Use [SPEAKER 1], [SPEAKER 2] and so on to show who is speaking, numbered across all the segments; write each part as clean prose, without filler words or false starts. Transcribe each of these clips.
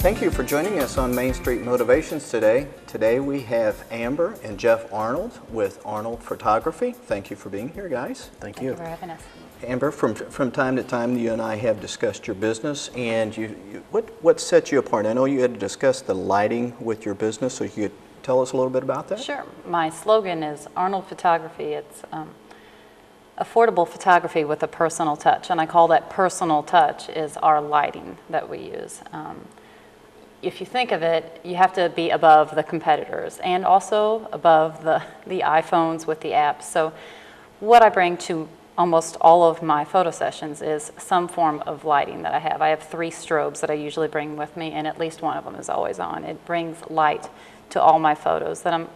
[SPEAKER 1] Thank you for joining us on Main Street Motivations today. Today we have Amber and Jeff Arnold with Arnold Photography. Thank you for being here, guys.
[SPEAKER 2] Thank you
[SPEAKER 3] for having us.
[SPEAKER 1] Amber, from time to time you and I have discussed your business, and what sets you apart? I know you had to discuss the lighting with your business, so you could tell us a little bit about that?
[SPEAKER 3] Sure. My slogan is Arnold Photography. It's affordable photography with a personal touch, and I call that personal touch is our lighting that we use. If you think of it, you have to be above the competitors and also above the iPhones with the apps. So what I bring to almost all of my photo sessions is some form of lighting that I have. I have 3 strobes that I usually bring with me, and at least one of them is always on. It brings light to all my photos that I'm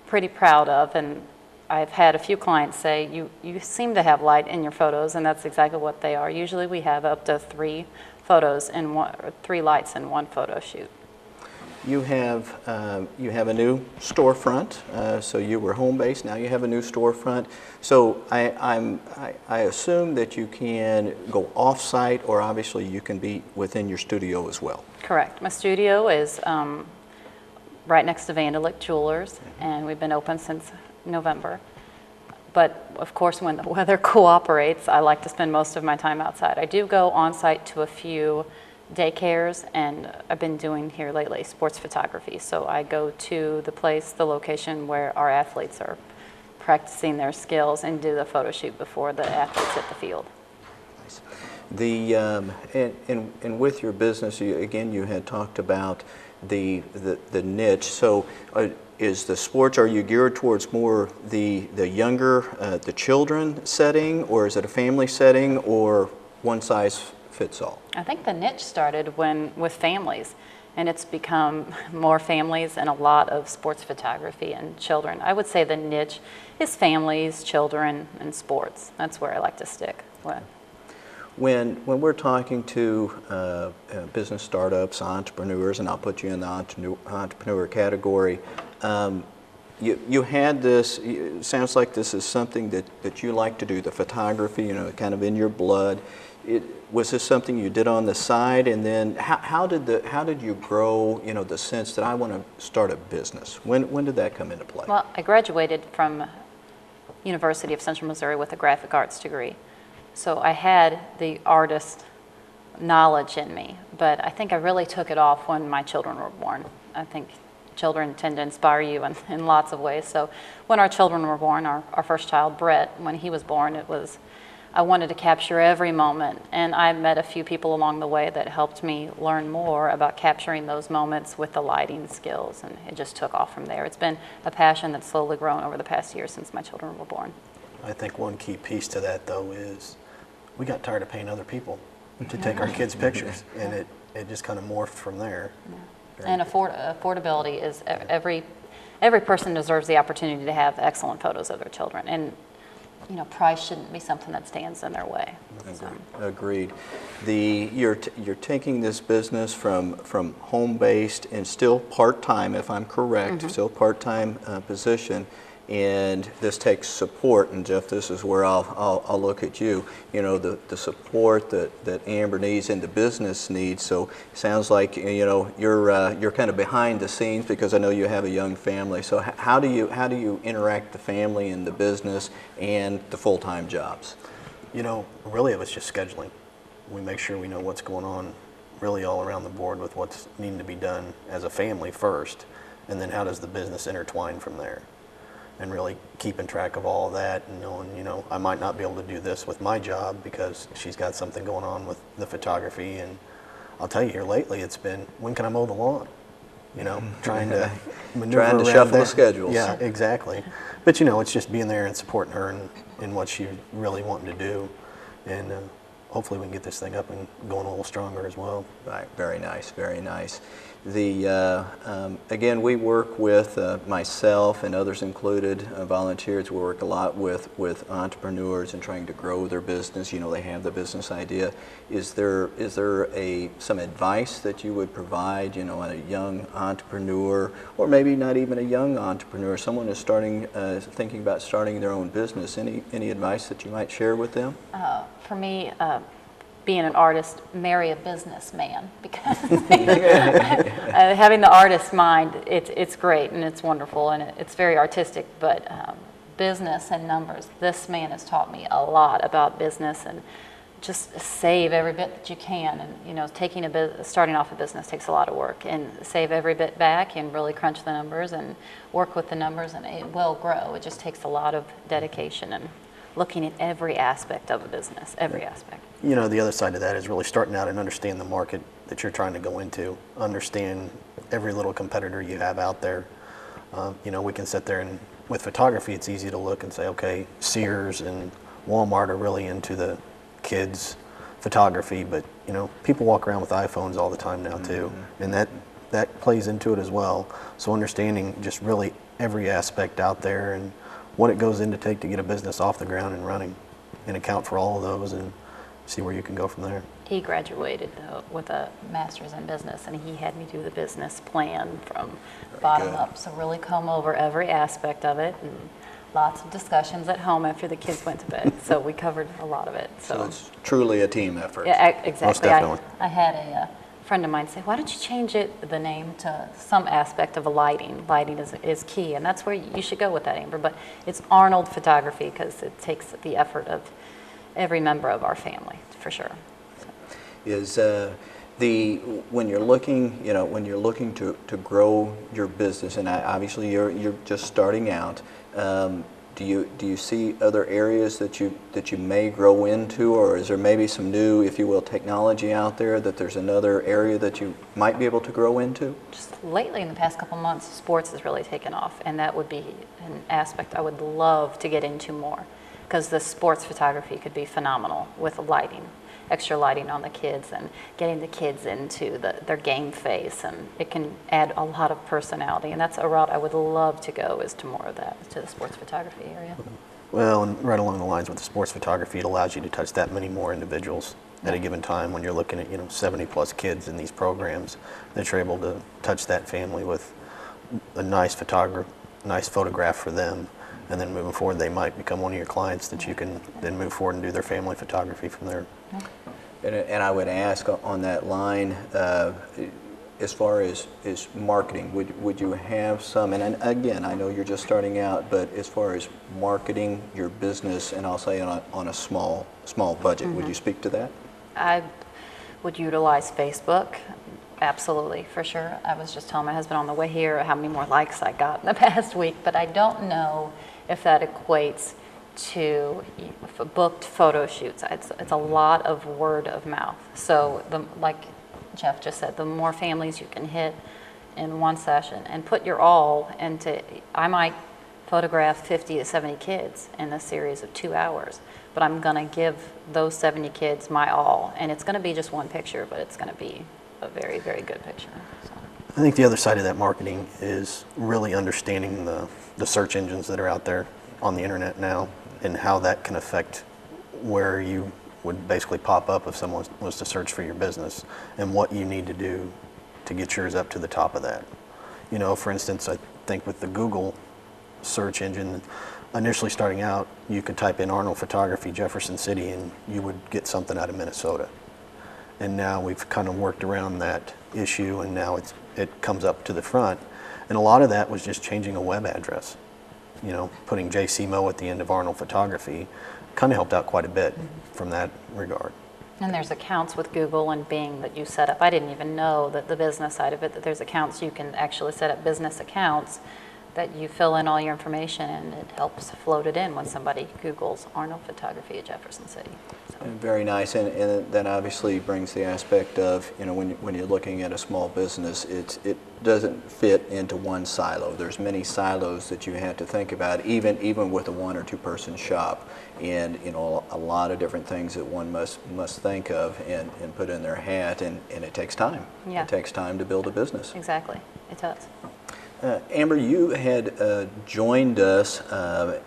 [SPEAKER 3] pretty proud of, and I've had a few clients say, you seem to have light in your photos, and that's exactly what they are. Usually we have up to 3 photos in one, or 3 lights in one photo shoot.
[SPEAKER 1] You have a new storefront, so you were home-based, now you have a new storefront. So I assume that you can go off-site, or obviously you can be within your studio as well.
[SPEAKER 3] Correct. My studio is right next to Vandalic Jewelers, and we've been open since November. But of course, when the weather cooperates, I like to spend most of my time outside. I do go on-site to a few daycares, and I've been doing here lately sports photography. So I go to the location where our athletes are practicing their skills and do the photo shoot before the athletes hit the field.
[SPEAKER 1] Nice. And with your business, again, you had talked about the niche. So is the sports, are you geared towards more the younger, the children setting, or is it a family setting, or one size fits all?
[SPEAKER 3] I think the niche started with families, and it's become more families and a lot of sports photography and children. I would say the niche is families, children, and sports. That's where I like to stick with.
[SPEAKER 1] When we're talking to business startups, entrepreneurs, and I'll put you in the entrepreneur category, you had this, it sounds like this is something that you like to do, the photography, kind of in your blood. Was this something you did on the side, and then how did you grow, the sense that I want to start a business? When did that come into play?
[SPEAKER 3] Well, I graduated from University of Central Missouri with a graphic arts degree. So I had the artist knowledge in me, but I think I really took it off when my children were born. I think children tend to inspire you in lots of ways. So when our children were born, our first child, Brett, when he was born, I wanted to capture every moment. And I met a few people along the way that helped me learn more about capturing those moments with the lighting skills, and it just took off from there. It's been a passion that's slowly grown over the past year since my children were born.
[SPEAKER 2] I think one key piece to that, though, is we got tired of paying other people to take our kids' pictures, and it just kind of morphed from there.
[SPEAKER 3] Yeah. And affordability is every person deserves the opportunity to have excellent photos of their children, and price shouldn't be something that stands in their way.
[SPEAKER 1] Agreed. You're taking this business from home-based and still part-time, if I'm correct, still part-time position. And this takes support, and Jeff, this is where I'll look at you. The support that Amber needs and the business needs. So it sounds like you're kind of behind the scenes, because I know you have a young family. So how do you interact the family and the business and the full-time jobs?
[SPEAKER 2] Really it was just scheduling. We make sure we know what's going on really all around the board with what's needing to be done as a family first, and then how does the business intertwine from there. And really keeping track of all of that, and knowing, I might not be able to do this with my job because she's got something going on with the photography. And I'll tell you, here lately it's been, when can I mow the lawn? Trying to maneuver
[SPEAKER 1] trying to
[SPEAKER 2] around
[SPEAKER 1] shuffle
[SPEAKER 2] there.
[SPEAKER 1] the schedules.
[SPEAKER 2] Yeah, exactly. But it's just being there and supporting her in what she's really wanting to do, and hopefully we can get this thing up and going a little stronger as well.
[SPEAKER 1] Right. Very nice. Very nice. Again, we work with myself and others included, volunteers. We work a lot with entrepreneurs and trying to grow their business. They have the business idea. Is there some advice that you would provide, on a young entrepreneur, or maybe not even a young entrepreneur, someone is thinking about starting their own business? Any advice that you might share with them?
[SPEAKER 3] For me, being an artist, marry a businessman, because having the artist mind, it's great and it's wonderful and it's very artistic, but business and numbers, this man has taught me a lot about business, and just save every bit that you can. And you know, starting off a business takes a lot of work, and save every bit back and really crunch the numbers and work with the numbers, and it will grow. It just takes a lot of dedication and looking at every aspect of a business, every aspect.
[SPEAKER 2] You know, the other side of that is really starting out and understand the market that you're trying to go into, understand every little competitor you have out there. You know, we can sit there and with photography, it's easy to look and say, okay, Sears and Walmart are really into the kids photography, but you know, people walk around with iPhones all the time now too, and that plays into it as well. So understanding just really every aspect out there and what it goes in to take to get a business off the ground and running, and account for all of those and see where you can go from there.
[SPEAKER 3] He graduated with a master's in business, and he had me do the business plan from bottom up. So really come over every aspect of it, and lots of discussions at home after the kids went to bed. So we covered a lot of it.
[SPEAKER 1] So it's truly a team effort.
[SPEAKER 3] Yeah, exactly.
[SPEAKER 2] Most definitely.
[SPEAKER 3] I had a friend of mine say, why don't you change the name to some aspect of a lighting? Lighting is key, and that's where you should go with that, Amber. But it's Arnold Photography, because it takes the effort of every member of our family, for sure.
[SPEAKER 1] Is when you're looking, you know, when you're looking to grow your business, and obviously you're just starting out, do you see other areas that you may grow into, or is there maybe some new, if you will, technology out there that there's another area that you might be able to grow into?
[SPEAKER 3] Just lately, in the past couple months, sports has really taken off, and that would be an aspect I would love to get into more, because the sports photography could be phenomenal with lighting, extra lighting on the kids, and getting the kids into their game face, and it can add a lot of personality, and that's a route I would love to go, is to more of that, to the sports photography area.
[SPEAKER 2] Well, and right along the lines with the sports photography, it allows you to touch that many more individuals at a given time. When you're looking at, you know, 70 plus kids in these programs, that you're able to touch that family with a nice photograph for them, and then moving forward, they might become one of your clients that you can then move forward and do their family photography from there.
[SPEAKER 1] And I would ask on that line, as far as marketing, would you have some, and again, I know you're just starting out, but as far as marketing your business, and I'll say on a small budget, would you speak to that?
[SPEAKER 3] I would utilize Facebook, absolutely, for sure. I was just telling my husband on the way here how many more likes I got in the past week, but I don't know if that equates to booked photo shoots. It's a lot of word of mouth. So like Jeff just said, the more families you can hit in one session and put your all into, I might photograph 50 to 70 kids in a series of 2 hours, but I'm gonna give those 70 kids my all, and it's gonna be just one picture, but it's gonna be a very, very good picture. So.
[SPEAKER 2] I think the other side of that marketing is really understanding the search engines that are out there on the internet now, and how that can affect where you would basically pop up if someone was to search for your business, and what you need to do to get yours up to the top of that. You know, for instance, I think with the Google search engine, initially starting out, you could type in Arnold Photography, Jefferson City, and you would get something out of Minnesota. And now we've kind of worked around that issue, and now it comes up to the front. And a lot of that was just changing a web address. You know, putting JCMO at the end of Arnold Photography kind of helped out quite a bit from that regard.
[SPEAKER 3] And there's accounts with Google and Bing that you set up. I didn't even know that the business side of it, that there's accounts you can actually set up, business accounts, that you fill in all your information, and it helps float it in when somebody Googles Arnold Photography at Jefferson City. So.
[SPEAKER 1] Very nice, and that obviously brings the aspect of, you know, when you're looking at a small business, it doesn't fit into one silo. There's many silos that you have to think about, even with a 1 or 2 person shop, and you know, a lot of different things that one must think of and put in their hat, and it takes time.
[SPEAKER 3] Yeah.
[SPEAKER 1] It takes time to build a business.
[SPEAKER 3] Exactly, it does.
[SPEAKER 1] Amber, you had joined us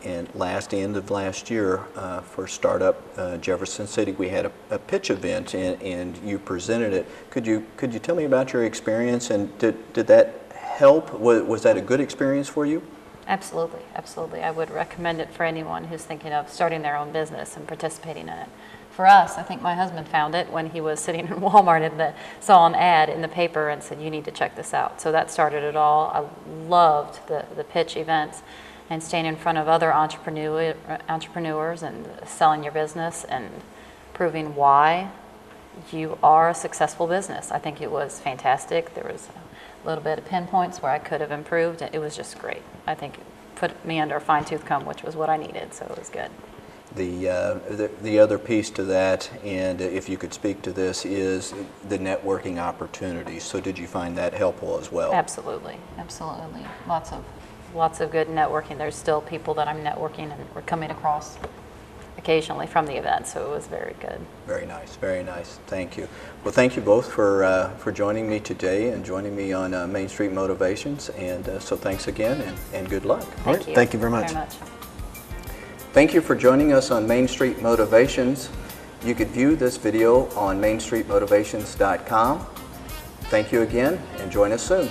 [SPEAKER 1] end of last year for Startup Jefferson City. We had a pitch event, and you presented it. Could you tell me about your experience, and did that help? Was that a good experience for you?
[SPEAKER 3] Absolutely, absolutely. I would recommend it for anyone who's thinking of starting their own business and participating in it. for us, I think my husband found it when he was sitting in Walmart and saw an ad in the paper and said, you need to check this out. So that started it all. I loved the pitch events and staying in front of other entrepreneurs and selling your business and proving why you are a successful business. I think it was fantastic. There was a little bit of pinpoints where I could have improved. It was just great. I think it put me under a fine-tooth comb, which was what I needed, so it was good.
[SPEAKER 1] The other piece to that, and if you could speak to this, is the networking opportunities. So did you find that helpful as well?
[SPEAKER 3] Absolutely, absolutely. Lots of good networking. There's still people that I'm networking and we're coming across occasionally from the event, so it was very good. Very nice,
[SPEAKER 1] very nice. Thank you. Well, thank you both for joining me today and joining me on Main Street Motivations. And so thanks again, and good luck.
[SPEAKER 3] Thank you.
[SPEAKER 2] Thank you very much.
[SPEAKER 1] Thank you for joining us on Main Street Motivations. You could view this video on mainstreetmotivations.com. Thank you again, and join us soon.